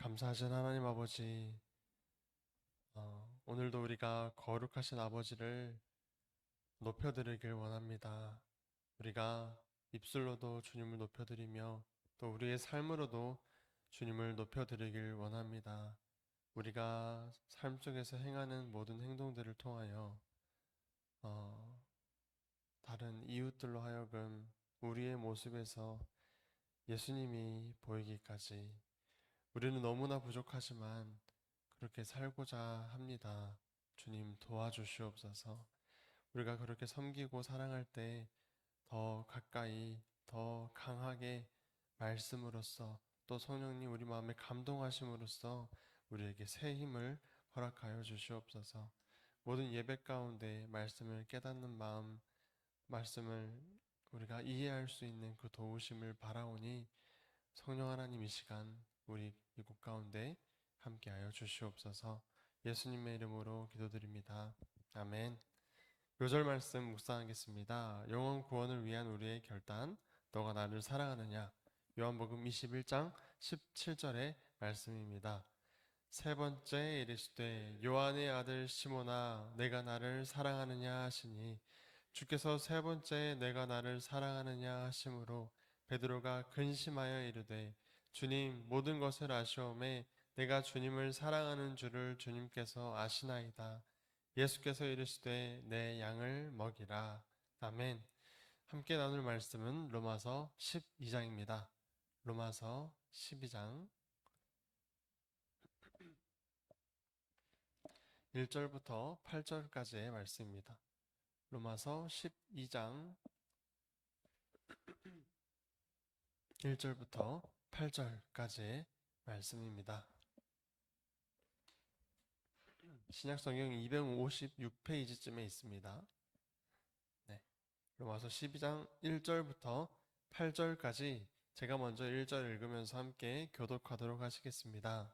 감사하신 하나님 아버지, 오늘도 우리가 거룩하신 아버지를 높여드리길 원합니다. 우리가 입술로도 주님을 높여드리며 또 우리의 삶으로도 주님을 높여드리길 원합니다. 우리가 삶 속에서 행하는 모든 행동들을 통하여 어, 다른 이웃들로 하여금 우리의 모습에서 예수님이 보이기까지 우리는 너무나 부족하지만 그렇게 살고자 합니다. 주님 도와주시옵소서. 우리가 그렇게 섬기고 사랑할 때 더 가까이, 더 강하게 말씀으로써 또 성령님 우리 마음에 감동하심으로써 우리에게 새 힘을 허락하여 주시옵소서. 모든 예배 가운데 말씀을 깨닫는 마음, 말씀을 우리가 이해할 수 있는 그 도우심을 바라오니 성령 하나님 이 시간 우리 이곳 가운데 함께하여 주시옵소서. 예수님의 이름으로 기도드립니다. 아멘. 요절 말씀 묵상하겠습니다. 영혼 구원을 위한 우리의 결단, 너가 나를 사랑하느냐? 요한복음 21장 17절의 말씀입니다. 세 번째 이르시되 요한의 아들 시몬아 내가 나를 사랑하느냐 하시니 주께서 세 번째 내가 나를 사랑하느냐 하심으로 베드로가 근심하여 이르되 주님 모든 것을 아시오매 내가 주님을 사랑하는 줄을 주님께서 아시나이다. 예수께서 이르시되 내 양을 먹이라. 아멘. 함께 나눌 말씀은 로마서 12장입니다. 로마서 12장 1절부터 8절까지의 말씀입니다. 로마서 12장 1절부터 8절까지의 말씀입니다. 신약성경 256페이지쯤에 있습니다. 네. 로마서 12장 1절부터 8절까지 제가 먼저 1절 읽으면서 함께 교독하도록 하시겠습니다.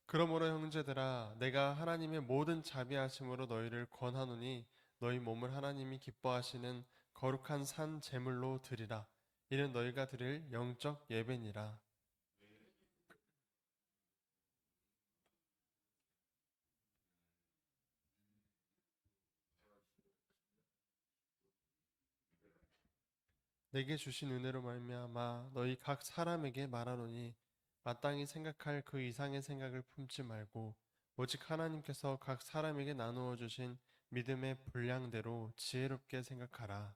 그러므로 형제들아 내가 하나님의 모든 자비하심으로 너희를 권하노니 너희 몸을 하나님이 기뻐하시는 거룩한 산 제물로 드리라. 이는 너희가 드릴 영적 예배니라. 내게 주신 은혜로 말미암아 너희 각 사람에게 말하노니 마땅히 생각할 그 이상의 생각을 품지 말고 오직 하나님께서 각 사람에게 나누어 주신 믿음의 분량대로 지혜롭게 생각하라.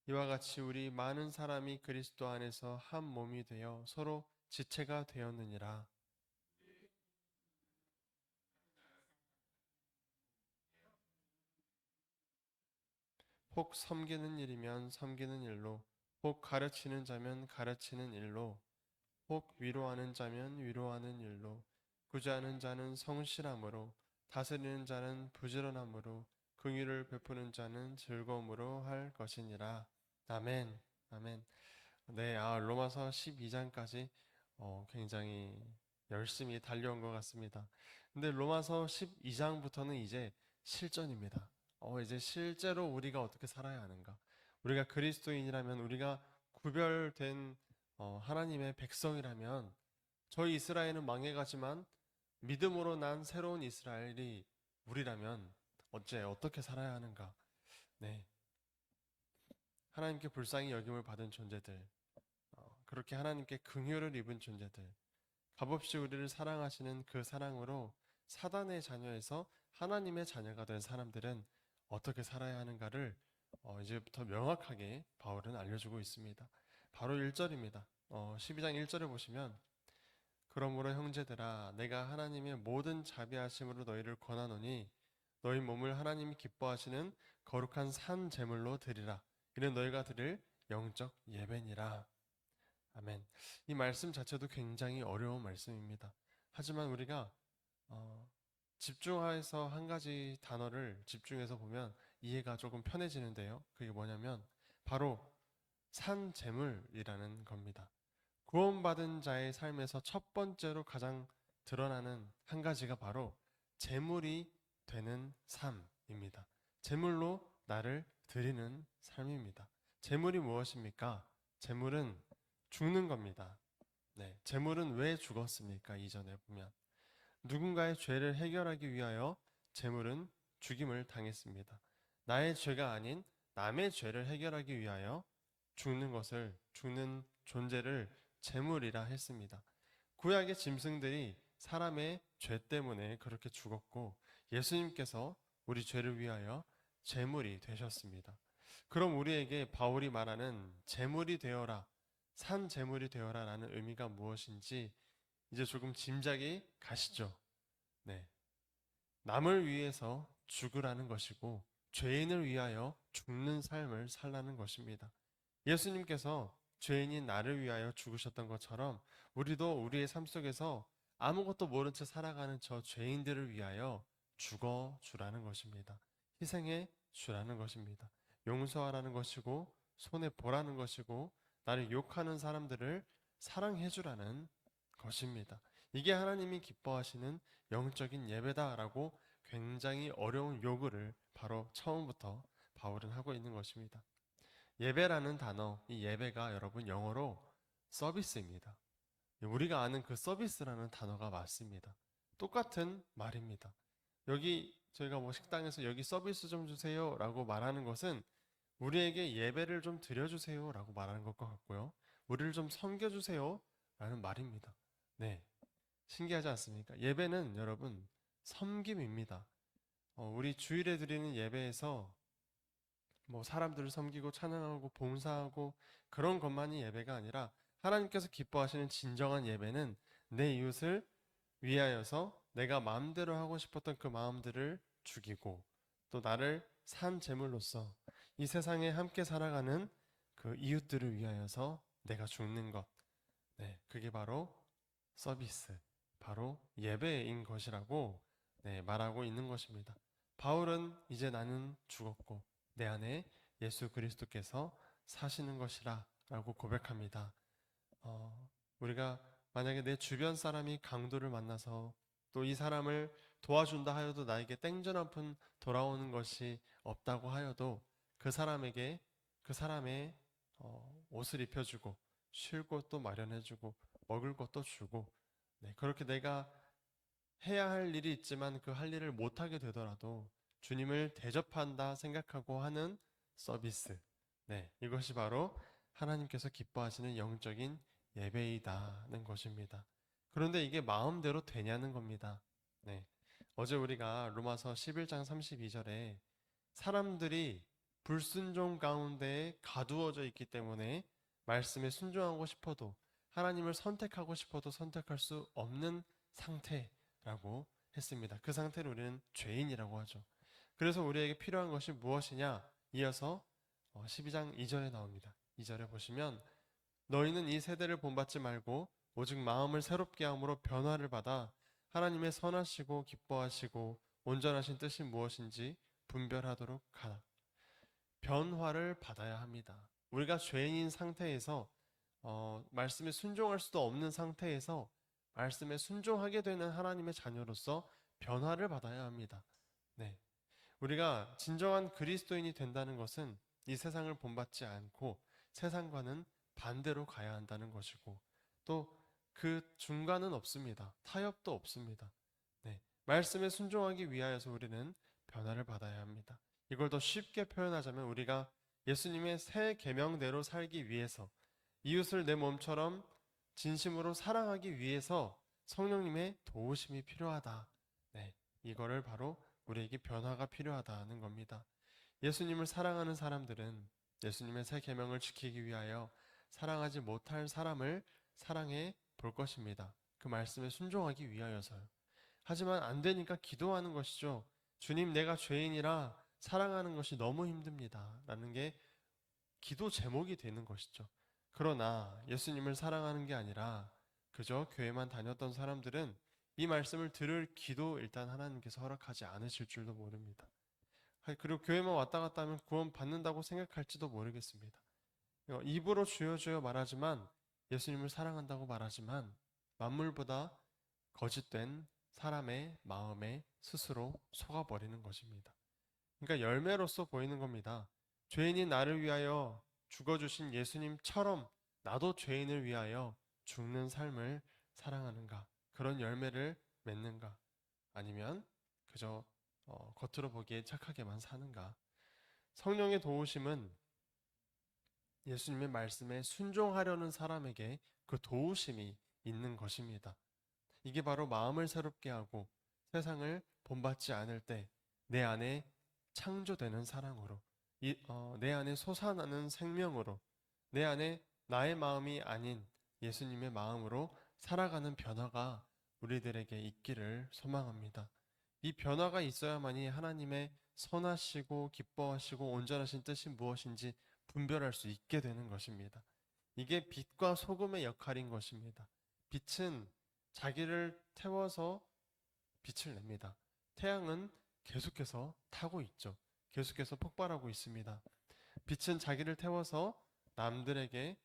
이와 같이 우리 많은 사람이 그리스도 안에서 한 몸이 되어 서로 지체가 되었느니라. 혹 섬기는 일이면 섬기는 일로, 혹 가르치는 자면 가르치는 일로, 혹 위로하는 자면 위로하는 일로, 구제하는 자는 성실함으로, 다스리는 자는 부지런함으로, 긍휼을 베푸는 자는 즐거움으로 할 것이니라. 아멘. 아멘. 네, 로마서 12장까지 굉장히 열심히 달려온 것 같습니다. 근데 로마서 12장부터는 이제 실전입니다. 이제 실제로 우리가 어떻게 살아야 하는가? 우리가 그리스도인이라면, 우리가 구별된 하나님의 백성이라면, 저희 이스라엘은 망해가지만 믿음으로 난 새로운 이스라엘이 우리라면 어떻게 살아야 하는가? 네, 하나님께 불쌍히 여김을 받은 존재들, 그렇게 하나님께 긍휼을 입은 존재들, 값없이 우리를 사랑하시는 그 사랑으로 사단의 자녀에서 하나님의 자녀가 된 사람들은 어떻게 살아야 하는가를 이제부터 명확하게 바울은 알려주고 있습니다. 바로 1절입니다. 12장 1절에 보시면 그러므로 형제들아 내가 하나님의 모든 자비하심으로 너희를 권하노니 너희 몸을 하나님이 기뻐하시는 거룩한 산 제물로 드리라. 이는 너희가 드릴 영적 예배니라. 아멘. 이 말씀 자체도 굉장히 어려운 말씀입니다. 하지만 우리가 집중해서 한 가지 단어를 집중해서 보면 이해가 조금 편해지는데요. 그게 뭐냐면 바로 산재물이라는 겁니다. 구원받은 자의 삶에서 첫 번째로 가장 드러나는 한 가지가 바로 재물이 되는 삶입니다. 재물로 나를 드리는 삶입니다. 재물이 무엇입니까? 재물은 죽는 겁니다. 네, 재물은 왜 죽었습니까? 이전에 보면 누군가의 죄를 해결하기 위하여 재물은 죽임을 당했습니다. 나의 죄가 아닌 남의 죄를 해결하기 위하여 죽는 존재를 재물이라 했습니다. 구약의 짐승들이 사람의 죄 때문에 그렇게 죽었고 예수님께서 우리 죄를 위하여 재물이 되셨습니다. 그럼 우리에게 바울이 말하는 재물이 되어라, 산 재물이 되어라 라는 의미가 무엇인지 이제 조금 짐작이 가시죠? 네. 남을 위해서 죽으라는 것이고 죄인을 위하여 죽는 삶을 살라는 것입니다. 예수님께서 죄인인 나를 위하여 죽으셨던 것처럼 우리도 우리의 삶 속에서 아무것도 모른 채 살아가는 저 죄인들을 위하여 죽어 주라는 것입니다. 희생해 주라는 것입니다. 용서하라는 것이고 손에 보라는 것이고 나를 욕하는 사람들을 사랑해 주라는 것입니다. 이게 하나님이 기뻐하시는 영적인 예배다라고 굉장히 어려운 요구를 바로 처음부터 바울은 하고 있는 것입니다. 예배라는 단어, 이 예배가 여러분 영어로 서비스입니다. 우리가 아는 그 서비스라는 단어가 맞습니다. 똑같은 말입니다. 여기 저희가 뭐 식당에서 여기 서비스 좀 주세요 라고 말하는 것은 우리에게 예배를 좀 드려주세요 라고 말하는 것과 같고요. 우리를 좀 섬겨주세요 라는 말입니다. 네. 신기하지 않습니까? 예배는 여러분 섬김입니다. 우리 주일에 드리는 예배에서 뭐 사람들을 섬기고 찬양하고 봉사하고 그런 것만이 예배가 아니라 하나님께서 기뻐하시는 진정한 예배는 내 이웃을 위하여서 내가 마음대로 하고 싶었던 그 마음들을 죽이고 또 나를 산 제물로서 이 세상에 함께 살아가는 그 이웃들을 위하여서 내가 죽는 것. 네, 그게 바로 서비스, 바로 예배인 것이라고 말하고 있는 것입니다. 바울은 이제 나는 죽었고 내 안에 예수 그리스도께서 사시는 것이라 라고 고백합니다. 우리가 만약에 내 주변 사람이 강도를 만나서 또 이 사람을 도와준다 하여도 나에게 땡전 한 푼 돌아오는 것이 없다고 하여도 그 사람에게 그 사람의 옷을 입혀주고 쉴 곳도 마련해주고 먹을 것도 주고 그렇게 내가 해야 할 일이 있지만 그 할 일을 못하게 되더라도 주님을 대접한다 생각하고 하는 서비스. 이것이 바로 하나님께서 기뻐하시는 영적인 예배이다는 것입니다. 그런데 이게 마음대로 되냐는 겁니다. 어제 우리가 로마서 11장 32절에 사람들이 불순종 가운데 가두어져 있기 때문에 말씀에 순종하고 싶어도 하나님을 선택하고 싶어도 선택할 수 없는 상태라고 했습니다. 그 상태를 우리는 죄인이라고 하죠. 그래서 우리에게 필요한 것이 무엇이냐? 이어서 12장 2절에 나옵니다. 2절에 보시면 너희는 이 세대를 본받지 말고 오직 마음을 새롭게 함으로 변화를 받아 하나님의 선하시고 기뻐하시고 온전하신 뜻이 무엇인지 분별하도록 하라. 변화를 받아야 합니다. 우리가 죄인인 상태에서 말씀에 순종할 수도 없는 상태에서 말씀에 순종하게 되는 하나님의 자녀로서 변화를 받아야 합니다. 우리가 진정한 그리스도인이 된다는 것은 이 세상을 본받지 않고 세상과는 반대로 가야 한다는 것이고 또 그 중간은 없습니다. 타협도 없습니다. 말씀에 순종하기 위하여서 우리는 변화를 받아야 합니다. 이걸 더 쉽게 표현하자면 우리가 예수님의 새 계명대로 살기 위해서 이웃을 내 몸처럼 진심으로 사랑하기 위해서 성령님의 도우심이 필요하다. 이거를 바로 우리에게 변화가 필요하다는 겁니다. 예수님을 사랑하는 사람들은 예수님의 새 계명을 지키기 위하여 사랑하지 못할 사람을 사랑해 볼 것입니다. 그 말씀에 순종하기 위하여서요. 하지만 안 되니까 기도하는 것이죠. 주님, 내가 죄인이라 사랑하는 것이 너무 힘듭니다. 라는 게 기도 제목이 되는 것이죠. 그러나 예수님을 사랑하는 게 아니라 그저 교회만 다녔던 사람들은 이 말씀을 들을 기도 일단 하나님께서 허락하지 않으실 줄도 모릅니다. 그리고 교회만 왔다 갔다 하면 구원 받는다고 생각할지도 모르겠습니다. 입으로 주여 주여 말하지만 예수님을 사랑한다고 말하지만 만물보다 거짓된 사람의 마음에 스스로 속아버리는 것입니다. 그러니까 열매로서 보이는 겁니다. 죄인인 나를 위하여 죽어주신 예수님처럼 나도 죄인을 위하여 죽는 삶을 사랑하는가? 그런 열매를 맺는가? 아니면 그저 겉으로 보기에 착하게만 사는가? 성령의 도우심은 예수님의 말씀에 순종하려는 사람에게 그 도우심이 있는 것입니다. 이게 바로 마음을 새롭게 하고 세상을 본받지 않을 때 내 안에 창조되는 사랑으로, 내 안에 솟아나는 생명으로, 내 안에 나의 마음이 아닌 예수님의 마음으로 살아가는 변화가 우리들에게 있기를 소망합니다. 이 변화가 있어야만이 하나님의 선하시고 기뻐하시고 온전하신 뜻이 무엇인지 분별할 수 있게 되는 것입니다. 이게 빛과 소금의 역할인 것입니다. 빛은 자기를 태워서 빛을 냅니다. 태양은 계속해서 타고 있죠. 계속해서 폭발하고 있습니다. 빛은 자기를 태워서 남들에게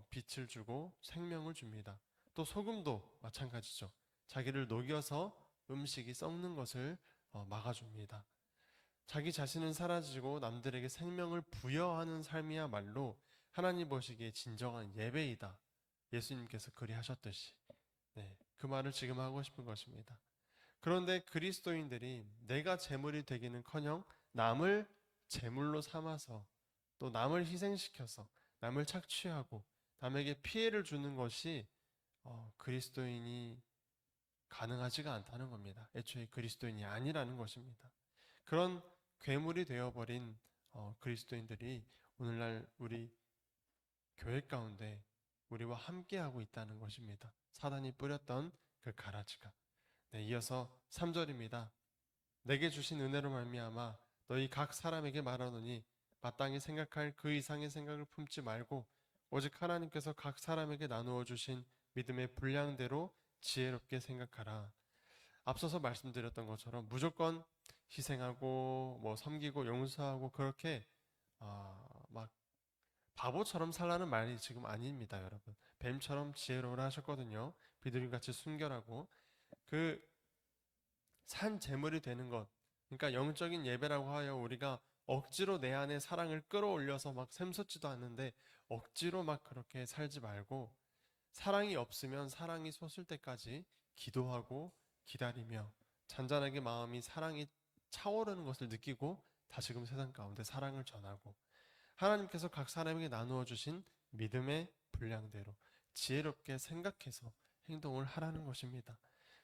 빛을 주고 생명을 줍니다. 또 소금도 마찬가지죠. 자기를 녹여서 음식이 썩는 것을 막아줍니다. 자기 자신은 사라지고 남들에게 생명을 부여하는 삶이야말로 하나님 보시기에 진정한 예배이다. 예수님께서 그리하셨듯이. 네, 그 말을 지금 하고 싶은 것입니다. 그런데 그리스도인들이 내가 제물이 되기는커녕 남을 제물로 삼아서 또 남을 희생시켜서 남을 착취하고 남에게 피해를 주는 것이 그리스도인이 가능하지가 않다는 겁니다. 애초에 그리스도인이 아니라는 것입니다. 그런 괴물이 되어버린 그리스도인들이 오늘날 우리 교회 가운데 우리와 함께하고 있다는 것입니다. 사단이 뿌렸던 그 가라지가. 네, 이어서 3절입니다. 내게 주신 은혜로 말미암아 너희 각 사람에게 말하노니 마땅히 생각할 그 이상의 생각을 품지 말고 오직 하나님께서 각 사람에게 나누어 주신 믿음의 분량대로 지혜롭게 생각하라. 앞서서 말씀드렸던 것처럼 무조건 희생하고 섬기고 용서하고 그렇게 막 바보처럼 살라는 말이 지금 아닙니다, 여러분. 뱀처럼 지혜로우라 하셨거든요. 비둘기같이 순결하고 그 산 제물이 되는 것. 그러니까 영적인 예배라고 하여 우리가 억지로 내 안에 사랑을 끌어올려서 막 샘솟지도 않는데 억지로 막 그렇게 살지 말고 사랑이 없으면 사랑이 솟을 때까지 기도하고 기다리며 잔잔하게 마음이 사랑이 차오르는 것을 느끼고 다시금 세상 가운데 사랑을 전하고 하나님께서 각 사람에게 나누어 주신 믿음의 분량대로 지혜롭게 생각해서 행동을 하라는 것입니다.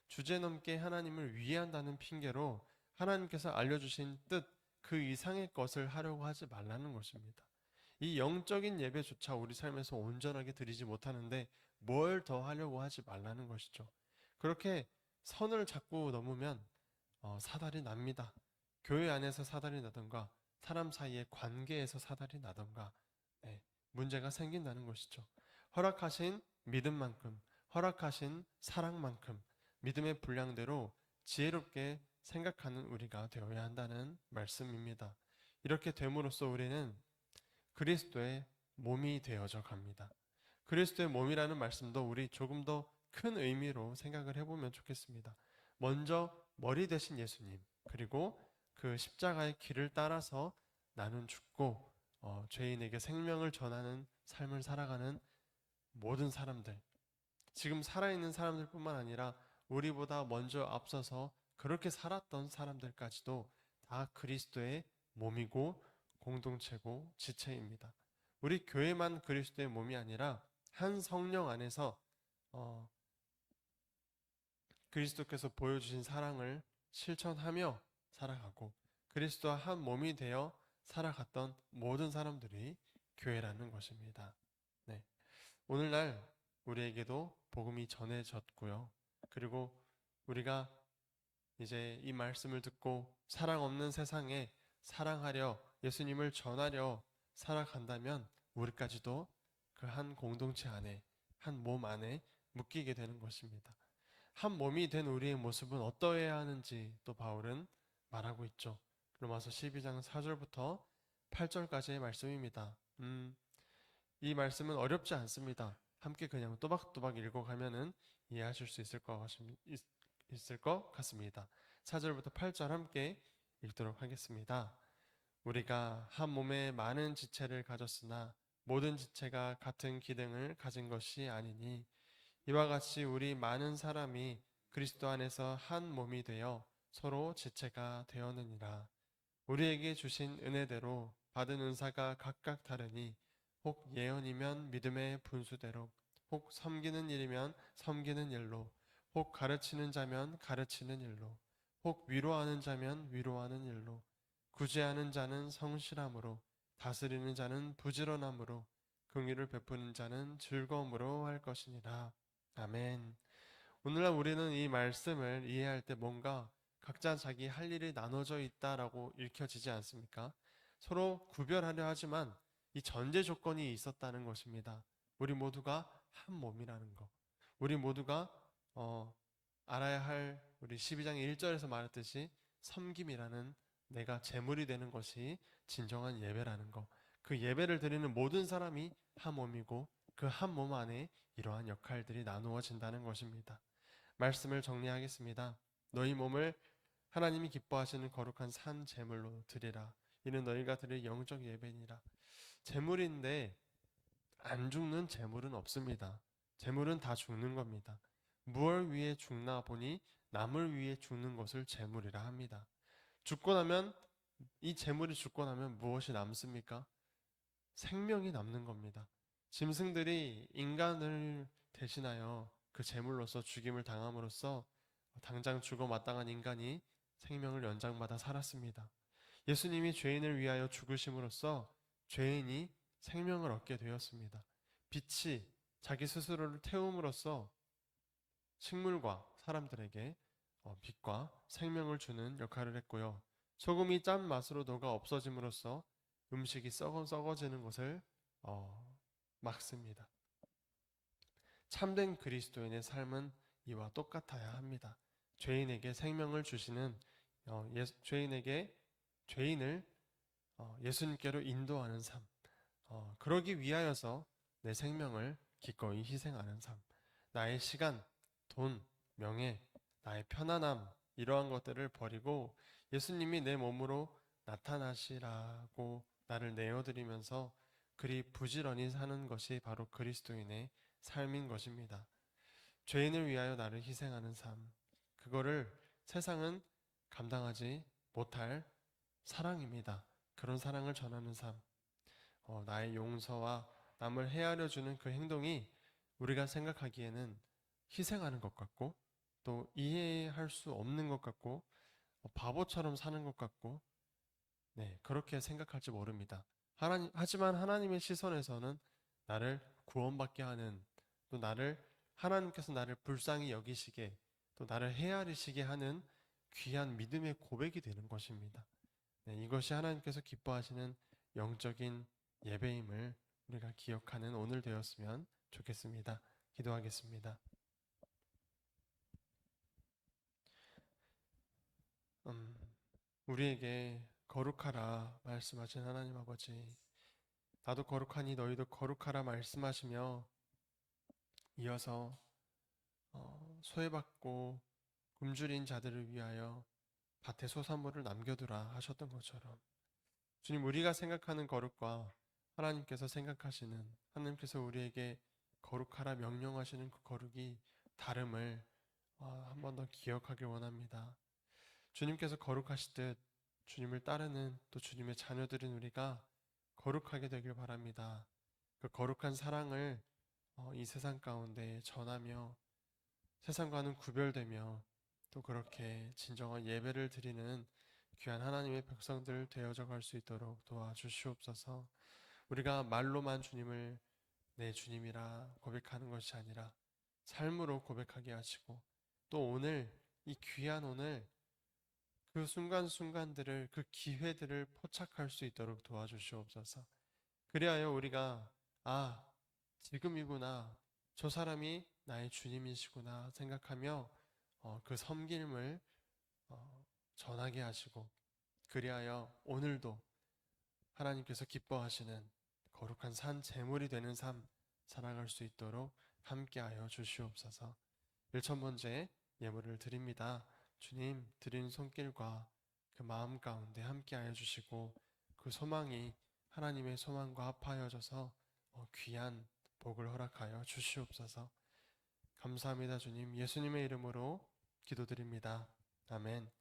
주제넘게 하나님을 위한다는 핑계로 하나님께서 알려주신 뜻 그 이상의 것을 하려고 하지 말라는 것입니다. 이 영적인 예배조차 우리 삶에서 온전하게 드리지 못하는데 뭘 더 하려고 하지 말라는 것이죠. 그렇게 선을 자꾸 넘으면 사달이 납니다. 교회 안에서 사달이 나던가 사람 사이의 관계에서 사달이 나던가 문제가 생긴다는 것이죠. 허락하신 믿음만큼 허락하신 사랑만큼 믿음의 분량대로 지혜롭게 생각하는 우리가 되어야 한다는 말씀입니다. 이렇게 됨으로써 우리는 그리스도의 몸이 되어져 갑니다. 그리스도의 몸이라는 말씀도 우리 조금 더 큰 의미로 생각을 해보면 좋겠습니다. 먼저 머리 대신 예수님, 그리고 그 십자가의 길을 따라서 나는 죽고 죄인에게 생명을 전하는 삶을 살아가는 모든 사람들, 지금 살아있는 사람들뿐만 아니라 우리보다 먼저 앞서서 그렇게 살았던 사람들까지도 다 그리스도의 몸이고 공동체고 지체입니다. 우리 교회만 그리스도의 몸이 아니라 한 성령 안에서 그리스도께서 보여주신 사랑을 실천하며 살아가고 그리스도와 한 몸이 되어 살아갔던 모든 사람들이 교회라는 것입니다. 네. 오늘날 우리에게도 복음이 전해졌고요. 그리고 우리가 이제 이 말씀을 듣고 사랑 없는 세상에 사랑하려 예수님을 전하려 살아간다면 우리까지도 그 한 공동체 안에 한 몸 안에 묶이게 되는 것입니다. 한 몸이 된 우리의 모습은 어떠해야 하는지 또 바울은 말하고 있죠. 로마서 12장 4절부터 8절까지의 말씀입니다. 이 말씀은 어렵지 않습니다. 함께 그냥 또박또박 읽어가면은 이해하실 수 있을 것 같습니다. 4절부터 8절 함께 읽도록 하겠습니다. 우리가 한 몸에 많은 지체를 가졌으나 모든 지체가 같은 기능을 가진 것이 아니니 이와 같이 우리 많은 사람이 그리스도 안에서 한 몸이 되어 서로 지체가 되었느니라. 우리에게 주신 은혜대로 받은 은사가 각각 다르니 혹 예언이면 믿음의 분수대로, 혹 섬기는 일이면 섬기는 일로, 혹 가르치는 자면 가르치는 일로, 혹 위로하는 자면 위로하는 일로, 구제하는 자는 성실함으로, 다스리는 자는 부지런함으로, 긍휼을 베푸는 자는 즐거움으로 할 것이니라. 아멘. 오늘날 우리는 이 말씀을 이해할 때 뭔가 각자 자기 할 일이 나눠져 있다라고 읽혀지지 않습니까? 서로 구별하려 하지만 이 전제 조건이 있었다는 것입니다. 우리 모두가 한 몸이라는 것. 우리 모두가 알아야 할 우리 12장 1절에서 말했듯이 섬김이라는 내가 제물이 되는 것이 진정한 예배라는 것. 그 예배를 드리는 모든 사람이 한 몸이고 그 한 몸 안에 이러한 역할들이 나누어진다는 것입니다. 말씀을 정리하겠습니다. 너희 몸을 하나님이 기뻐하시는 거룩한 산 제물로 드리라. 이는 너희가 드릴 영적 예배니라. 제물인데 안 죽는 제물은 없습니다. 제물은 다 죽는 겁니다. 무엇을 위해 죽나 보니 남을 위해 죽는 것을 제물이라 합니다. 죽고 나면 이 제물이 죽고 나면 무엇이 남습니까? 생명이 남는 겁니다. 짐승들이 인간을 대신하여 그 제물로서 죽임을 당함으로써 당장 죽어 마땅한 인간이 생명을 연장받아 살았습니다. 예수님이 죄인을 위하여 죽으심으로써 죄인이 생명을 얻게 되었습니다. 빛이 자기 스스로를 태움으로써 식물과 사람들에게 빛과 생명을 주는 역할을 했고요. 소금이 짠 맛으로 녹아 없어짐으로써 음식이 썩어지는 것을 막습니다. 참된 그리스도인의 삶은 이와 똑같아야 합니다. 죄인에게 생명을 주시는 죄인을 예수님께로 인도하는 삶, 그러기 위하여서 내 생명을 기꺼이 희생하는 삶, 나의 시간, 돈, 명예, 나의 편안함 이러한 것들을 버리고 예수님이 내 몸으로 나타나시라고 나를 내어드리면서 그리 부지런히 사는 것이 바로 그리스도인의 삶인 것입니다. 죄인을 위하여 나를 희생하는 삶, 그거를 세상은 감당하지 못할 사랑입니다. 그런 사랑을 전하는 삶, 나의 용서와 남을 헤아려 주는 그 행동이 우리가 생각하기에는 희생하는 것 같고 또 이해할 수 없는 것 같고 바보처럼 사는 것 같고 그렇게 생각할지 모릅니다. 하지만 하나님의 시선에서는 나를 구원받게 하는 또 하나님께서 나를 불쌍히 여기시게 또 나를 헤아리시게 하는 귀한 믿음의 고백이 되는 것입니다. 이것이 하나님께서 기뻐하시는 영적인 예배임을 우리가 기억하는 오늘 되었으면 좋겠습니다. 기도하겠습니다. 우리에게 거룩하라 말씀하신 하나님 아버지, 나도 거룩하니 너희도 거룩하라 말씀하시며 이어서 소외받고 굶주린 자들을 위하여 밭에 소산물을 남겨두라 하셨던 것처럼 주님, 우리가 생각하는 거룩과 하나님께서 생각하시는, 하나님께서 우리에게 거룩하라 명령하시는 그 거룩이 다름을 한 번 더 기억하길 원합니다. 주님께서 거룩하시듯 주님을 따르는 또 주님의 자녀들인 우리가 거룩하게 되길 바랍니다. 그 거룩한 사랑을 이 세상 가운데 전하며 세상과는 구별되며 또 그렇게 진정한 예배를 드리는 귀한 하나님의 백성들 되어져 갈 수 있도록 도와주시옵소서. 우리가 말로만 주님을 내 주님이라 고백하는 것이 아니라 삶으로 고백하게 하시고 또 오늘 이 귀한 오늘 그 순간순간들을 그 기회들을 포착할 수 있도록 도와주시옵소서. 그리하여 우리가 지금이구나 저 사람이 나의 주님이시구나 생각하며 그 섬김을 전하게 하시고 그리하여 오늘도 하나님께서 기뻐하시는 거룩한 산 제물이 되는 삶 살아갈 수 있도록 함께하여 주시옵소서. 1,000번째 예물을 드립니다. 주님 드린 손길과 그 마음 가운데 함께하여 주시고 그 소망이 하나님의 소망과 합하여져서 귀한 복을 허락하여 주시옵소서. 감사합니다, 주님. 예수님의 이름으로 기도드립니다. 아멘.